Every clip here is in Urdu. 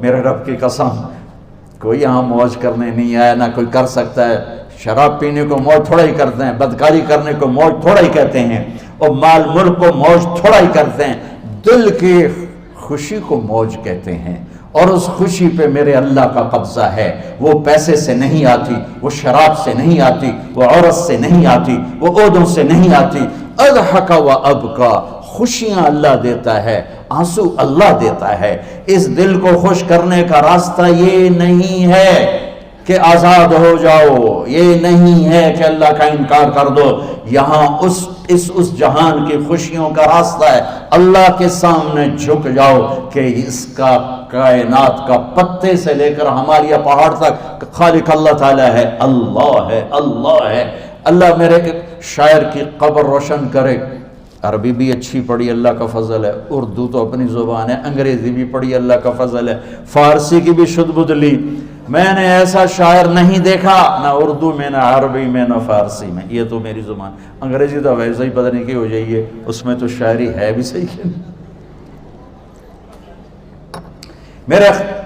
میرے رب کی قسم، کوئی یہاں موج کرنے نہیں آیا، نہ کوئی کر سکتا ہے۔ شراب پینے کو موج تھوڑا ہی کرتے ہیں، بدکاری کرنے کو موج تھوڑا ہی کہتے ہیں، اور مال ملک کو موج تھوڑا ہی کرتے ہیں، دل کی خوشی کو موج کہتے ہیں۔ اور اس خوشی پہ میرے اللہ کا قبضہ ہے، وہ پیسے سے نہیں آتی، وہ شراب سے نہیں آتی، وہ عورت سے نہیں آتی، وہ عہدوں سے نہیں آتی۔ اضحک و ابکا، خوشیاں اللہ دیتا ہے، آنسو اللہ دیتا ہے۔ اس دل کو خوش کرنے کا راستہ یہ نہیں ہے کہ آزاد ہو جاؤ، یہ نہیں ہے کہ اللہ کا انکار کر دو۔ یہاں اس جہان کی خوشیوں کا راستہ ہے، اللہ کے سامنے جھک جاؤ کہ اس کا کائنات کا پتے سے لے کر ہمالیہ پہاڑ تک خالق اللہ تعالیٰ ہے، اللہ ہے، اللہ ہے۔ اللہ میرے شاعر کی قبر روشن کرے۔ عربی بھی اچھی پڑھی، اللہ کا فضل ہے، اردو تو اپنی زبان ہے، انگریزی بھی پڑھی، اللہ کا فضل ہے، فارسی کی بھی شد بد لی۔ میں نے ایسا شاعر نہیں دیکھا، نہ اردو میں، نہ عربی میں، نہ فارسی میں، یہ تو میری زبان۔ انگریزی تو ویسے ہی پتہ نہیں کی ہو جائیے، اس میں تو شاعری ہے بھی صحیح ہے۔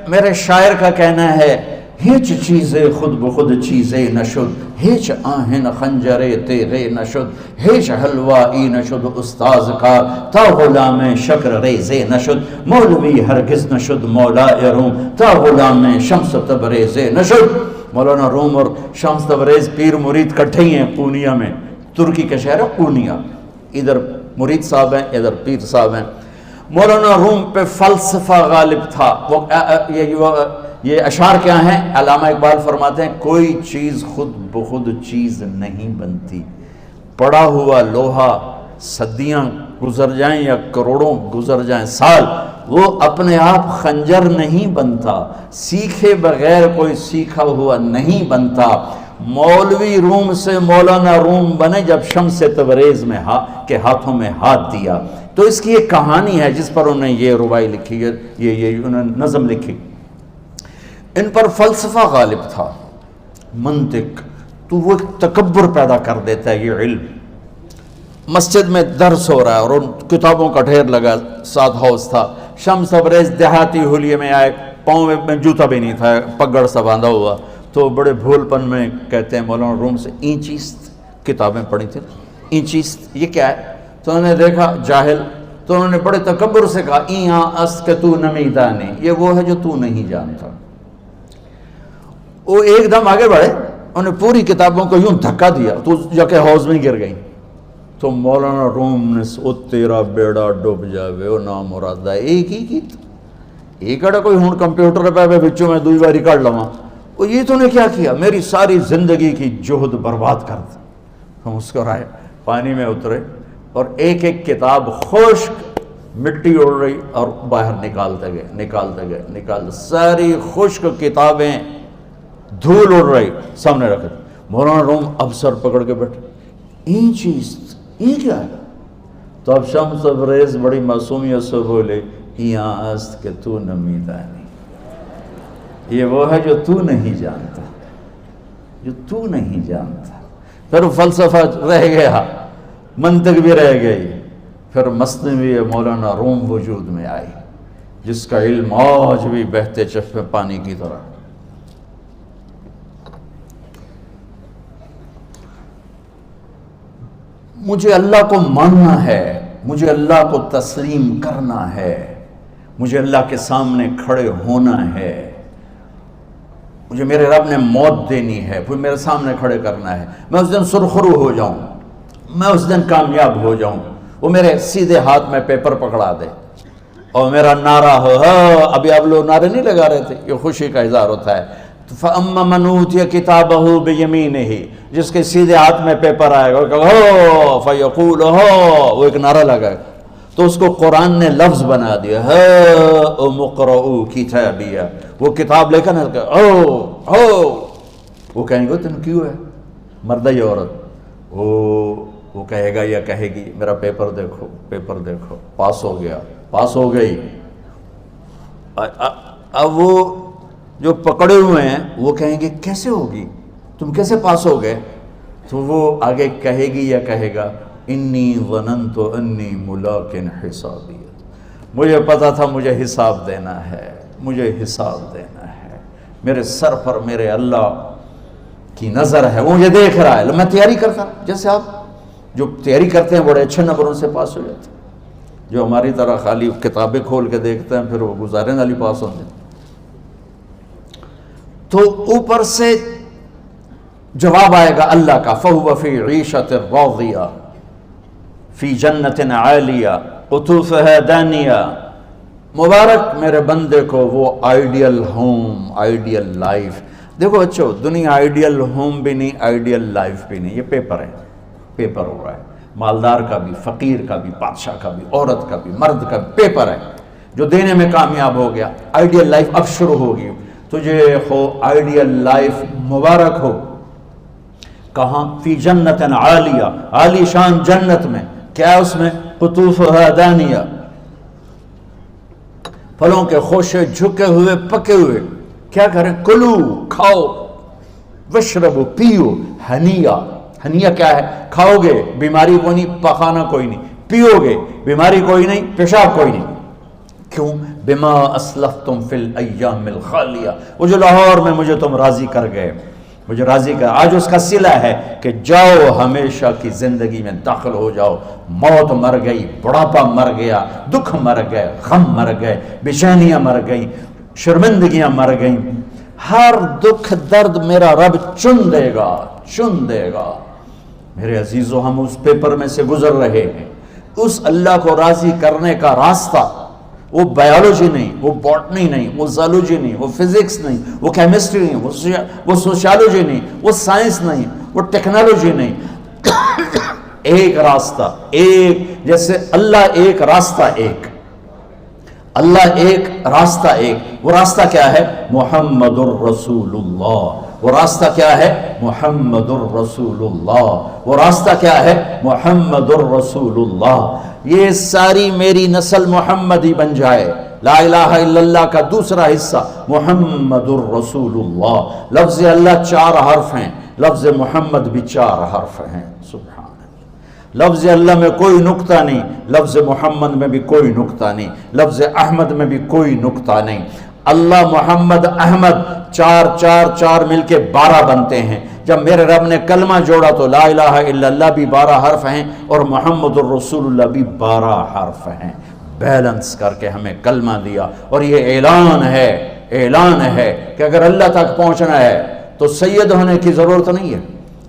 میرے شاعر کا کہنا ہے، ہیچ چیزیں خود بخود چیزیں نشد، ہیچ آہن خنجرے تیغے نشد، ہیچ حلوائی نشد استاذ کا، تا غلام شکر ریزے نشد، مولوی ہرگز نشد مولا روم، تا غلام شمس تبریزے نشد۔ مولانا روم اور شمس تبریز پیر مرید کٹھے ہی ہیں پونیا میں، ترکی کا شہر ہے پونیا، ادھر مرید صاحب ہیں، ادھر پیر صاحب ہیں۔ مولانا روم پہ فلسفہ غالب تھا۔ یہ اشعار کیا ہیں؟ علامہ اقبال فرماتے ہیں، کوئی چیز خود بخود چیز نہیں بنتی، پڑا ہوا لوہا صدیاں گزر جائیں یا کروڑوں گزر جائیں سال، وہ اپنے آپ خنجر نہیں بنتا، سیکھے بغیر کوئی سیکھا ہوا نہیں بنتا۔ مولوی روم سے مولانا روم بنے جب شمس تبریز میں کے ہاتھوں میں ہاتھ دیا۔ تو اس کی ایک کہانی ہے جس پر انہوں نے یہ ربائی لکھی ہے، یہ انہوں نے نظم لکھی۔ ان پر فلسفہ غالب تھا، منطق، تو وہ ایک تکبر پیدا کر دیتا ہے یہ علم۔ مسجد میں درس ہو رہا ہے اور ان کتابوں کا ڈھیر لگا، ساتھ ہاؤس تھا۔ شمس تبریز دیہاتی حلیے میں آئے، پاؤں میں جوتا بھی نہیں تھا، پگڑ سا باندھا ہوا، تو بڑے بھول پن میں کہتے ہیں مولانا روم سے، اینچیست کتابیں پڑھی تھیں، اینچیست یہ کیا ہے؟ تو انہوں نے دیکھا جاہل، تو انہوں نے بڑے تکبر سے کہا، ایہاں است کہ تو نمیدانی، یہ وہ ہے جو تو نہیں جانتا۔ وہ ایک دم آگے بڑھے، انہوں نے پوری کتابوں کو یوں دھکا دیا تو جا کے حوض میں گر گئی۔ تو مولانا روم نے او تیرا بیڑا ڈوب جاوے او نام مرادہ، ایک ہی کی ایک اڑا کوئی ہون کمپیوٹر پہ بچوں میں دوئی باری کر لواں، وہ یہ تو نے کیا کیا، میری ساری زندگی کی جہد برباد کر دی۔ ہم مسکرائے، پانی میں اترے اور ایک ایک کتاب خشک مٹی اڑ رہی اور باہر نکالتے گئے، ساری خشک کتابیں دھول اڑ رہی سامنے رکھے۔ مولانا روم اب سر پکڑ کے بیٹھے، این چیز یہ کیا ہے؟ تو اب شمس تبریز بڑی معصومیت سے بولے، یہاں است کہ تو نمیدانی، یہ وہ ہے جو تو نہیں جانتا، جو تو نہیں جانتا۔ پھر فلسفہ رہ گیا، منطق بھی رہ گئی، پھر مثنوی مولانا روم وجود میں آئی، جس کا علم آج بھی بہتے چشمے پانی کی طرح۔ مجھے اللہ کو ماننا ہے، مجھے اللہ کو تسلیم کرنا ہے، مجھے اللہ کے سامنے کھڑے ہونا ہے، مجھے میرے رب نے موت دینی ہے، پھر میرے سامنے کھڑے کرنا ہے، میں اس دن سرخرو ہو جاؤں، میں اس دن کامیاب ہو جاؤں، وہ میرے سیدھے ہاتھ میں پیپر پکڑا دے اور میرا نعرہ ہو، ابھی آپ لوگ نعرے نہیں لگا رہے تھے، یہ خوشی کا اظہار ہوتا ہے۔ فَأَمَّا مَنْ أُوتِيَ كِتَابَهُ بِيَمِينِهِ، جس کے سیدھے ہاتھ میں پیپر آئے گا، فَيَقُولُ وہ ایک نعرہ لگائے گا، تو اس کو قرآن نے لفظ بنا دیا، هَاؤْمُ اقْرَءُوا كِتَابِيَهْ، وہ کتاب لے کر وہ کہیں گے تم کیوں ہے، مرد یا عورت، وہ کہے گا یا کہے گی، میرا پیپر دیکھو، پیپر دیکھو، پاس ہو گیا، پاس ہو گئی۔ اب وہ جو پکڑے ہوئے ہیں وہ کہیں گے کیسے ہوگی، تم کیسے پاس ہو گئے؟ تو وہ آگے کہے گی یا کہے گا، انی ظننت انی ملاق حسابی، مجھے پتا تھا مجھے حساب دینا ہے، مجھے حساب دینا ہے، میرے سر پر میرے اللہ کی نظر ہے، وہ مجھے دیکھ رہا ہے۔ میں تیاری کرتا ہوں، جیسے آپ جو تیاری کرتے ہیں بڑے اچھے نمبروں سے پاس ہو جاتے ہیں، جو ہماری طرح خالی کتابیں کھول کے دیکھتے ہیں پھر وہ گزارے والی پاس ہوتے ہیں۔ تو اوپر سے جواب آئے گا اللہ کا، فَهُوَ فِي عِيشَةٍ رَاضِيَةٍ فِي جَنَّةٍ عَالِيَةٍ قُطُوفُهَا دَانِيَةٌ۔ مبارک میرے بندے کو وہ آئیڈیل ہوم، آئیڈیل لائف۔ دیکھو بچو، دنیا آئیڈیل ہوم بھی نہیں، آئیڈیل لائف بھی نہیں، یہ پیپر ہے، پیپر ہو رہا ہے، مالدار کا بھی، فقیر کا بھی، بادشاہ کا بھی، عورت کا بھی، مرد کا بھی پیپر ہے۔ جو دینے میں کامیاب ہو گیا، آئیڈیل لائف اب شروع ہوگی۔ تجھے ہو آئیڈیل لائف مبارک ہو۔ کہاں؟ فی جنت عالیہ، عالی شان جنت میں، کیا ہے اس میں؟ قطوفها دانیہ، پھلوں کے خوشے جھکے ہوئے پکے ہوئے۔ کیا کریں؟ کلو، کھاؤ، وشربو، پیو، ہنیہ۔ ہنیہ کیا ہے؟ کھاؤ گے بیماری کوئی نہیں، پخانہ کوئی نہیں، پیو گے بیماری کوئی نہیں، پیشاب کوئی نہیں۔ کیوں؟ بما اسلفتم فی الایام الخالیہ، وہ جو لاہور میں مجھے تم راضی کر گئے، مجھے راضی کر، آج اس کا صلہ ہے کہ جاؤ ہمیشہ کی زندگی میں داخل ہو جاؤ۔ موت مر گئی، بڑھاپا مر گیا، دکھ مر گئے، غم مر گئے، بے چینیاں مر گئیں، شرمندگیاں مر گئیں۔ ہر دکھ درد میرا رب چن دے گا، چن دے گا۔ میرے عزیزو، ہم اس پیپر میں سے گزر رہے ہیں۔ اس اللہ کو راضی کرنے کا راستہ، وہ بایولوجی نہیں، وہ باٹنی نہیں، وہ زالوجی نہیں، وہ فزکس نہیں، وہ کیمسٹری نہیں، وہ سوشیالوجی نہیں، وہ سائنس نہیں، وہ ٹیکنالوجی نہیں۔ ایک راستہ، ایک، جیسے اللہ ایک، راستہ ایک، اللہ ایک، راستہ ایک۔ وہ راستہ کیا ہے؟ محمد الرسول اللہ۔ وہ راستہ کیا ہے؟ محمد الرسول اللہ۔ وہ راستہ کیا ہے؟ محمد الرسول اللہ۔ یہ ساری میری نسل محمدی بن جائے۔ لا الہ الا اللہ کا دوسرا حصہ محمد الرسول اللہ۔ لفظ اللہ 4 حرف ہیں، لفظ محمد بھی 4 حرف ہیں۔ سبحان اللہ۔ لفظ اللہ میں کوئی نقطہ نہیں، لفظ محمد میں بھی کوئی نقطہ نہیں، لفظ احمد میں بھی کوئی نقطہ نہیں۔ اللہ، محمد، احمد، 4 4 4 مل کے 12 بنتے ہیں۔ جب میرے رب نے کلمہ جوڑا تو لا الہ الا اللہ بھی 12 حرف ہیں اور محمد الرسول اللہ بھی 12 حرف ہیں۔ بیلنس کر کے ہمیں کلمہ دیا، اور یہ اعلان ہے، اعلان ہے کہ اگر اللہ تک پہنچنا ہے تو سید ہونے کی ضرورت نہیں ہے،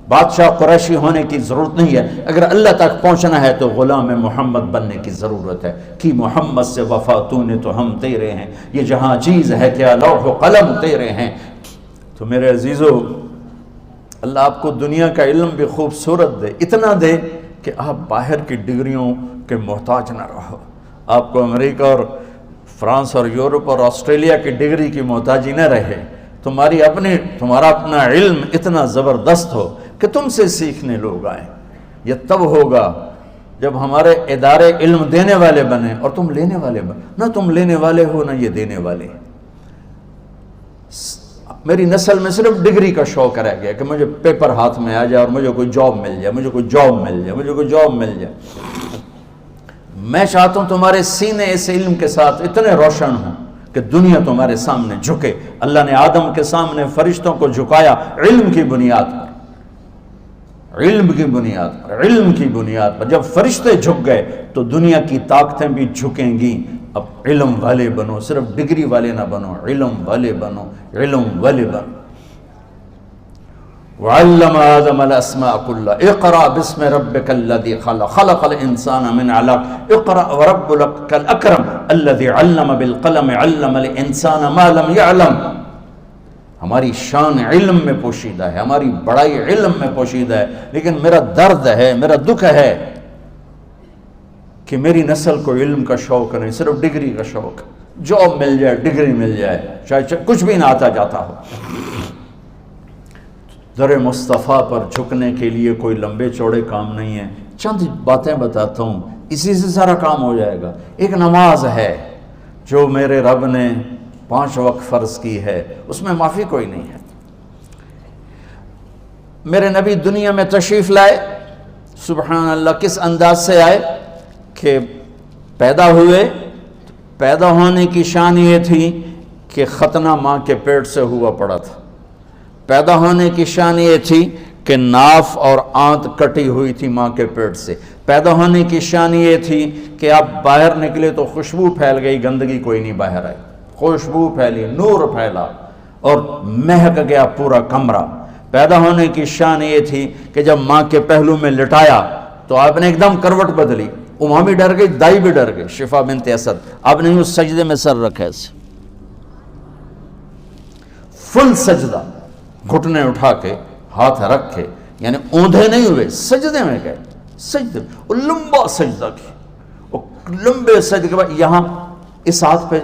بادشاہ قریشی ہونے کی ضرورت نہیں ہے۔ اگر اللہ تک پہنچنا ہے تو غلام محمد بننے کی ضرورت ہے۔ کہ محمد سے وفا تو نے تو ہم تیرے ہیں، یہ جہاں چیز ہے کیا لوح و قلم تیرے ہیں۔ تو میرے عزیزو، اللہ آپ کو دنیا کا علم بھی خوبصورت دے، اتنا دے کہ آپ باہر کی ڈگریوں کے محتاج نہ رہو، آپ کو امریکہ اور فرانس اور یورپ اور آسٹریلیا کی ڈگری کی محتاجی نہ رہے، تمہارا اپنا علم اتنا زبردست ہو کہ تم سے سیکھنے لوگ آئیں۔ یہ تب ہوگا جب ہمارے ادارے علم دینے والے بنے اور تم لینے والے بنے، نہ تم لینے والے ہو نہ یہ دینے والے۔ میری نسل میں صرف ڈگری کا شوق رہ گیا کہ مجھے پیپر ہاتھ میں آ جائے اور مجھے کوئی جاب مل جائے، مجھے کوئی جاب مل جائے، مجھے کوئی جاب مل جائے۔ میں چاہتا ہوں تمہارے سینے اس علم کے ساتھ اتنے روشن ہوں کہ دنیا تمہارے سامنے جھکے۔ اللہ نے آدم کے سامنے فرشتوں کو جھکایا علم کی بنیاد پر، علم کی بنیاد پر، علم کی بنیاد پر۔ جب فرشتے جھک گئے تو دنیا کی طاقتیں بھی جھکیں گی۔ اب علم والے بنو، صرف ڈگری والے نہ بنو، علم والے بنو، علم والے بنو۔ وعلم آدم الاسماء كلها اقرأ باسم ربك الذي خلق خلق الانسان من علق اقرأ وربك الاكرم الذي علم بالقلم علم الانسان ما لم يعلم۔ ہماری شان علم میں پوشیدہ ہے، ہماری بڑائی علم میں پوشیدہ ہے، لیکن میرا درد ہے، میرا دکھ ہے کہ میری نسل کو علم کا شوق نہیں، صرف ڈگری کا شوق۔ جاب مل جائے، ڈگری مل جائے، شاید کچھ بھی نہ آتا جاتا ہو۔ در مصطفیٰ پر جھکنے کے لیے کوئی لمبے چوڑے کام نہیں ہیں، چند باتیں بتاتا ہوں، اسی سے سارا کام ہو جائے گا۔ ایک نماز ہے جو میرے رب نے 5 وقت فرض کی ہے، اس میں معافی کوئی نہیں ہے۔ میرے نبی دنیا میں تشریف لائے، سبحان اللہ، کس انداز سے آئے کہ پیدا ہوئے، پیدا ہونے کی شان یہ تھی کہ ختنہ ماں کے پیٹ سے ہوا پڑا تھا۔ پیدا ہونے کی شان یہ تھی کہ ناف اور آنت کٹی ہوئی تھی ماں کے پیٹ سے۔ پیدا ہونے کی شان یہ تھی کہ آپ باہر نکلے تو خوشبو پھیل گئی، گندگی کوئی نہیں باہر آئی، خوشبو پھیلی، نور پھیلا اور مہک گیا پورا کمرہ۔ پیدا ہونے کی شان یہ تھی کہ جب ماں کے پہلو میں لٹایا تو آپ نے ایک دم کروٹ بدلی، ماں بھی ڈر گئی، دائی بھی ڈر گئی، شفا بنت اسد۔ آپ نے اس سجدے میں سر رکھا ایسے، فل سجدہ، گھٹنے اٹھا کے ہاتھ رکھ کے، یعنی اوندھے نہیں ہوئے، سجدے میں گئے، سجدے میں لمبا سجدہ کی، اور لمبے سجدے کے بعد یہاں اس ہاتھ پہ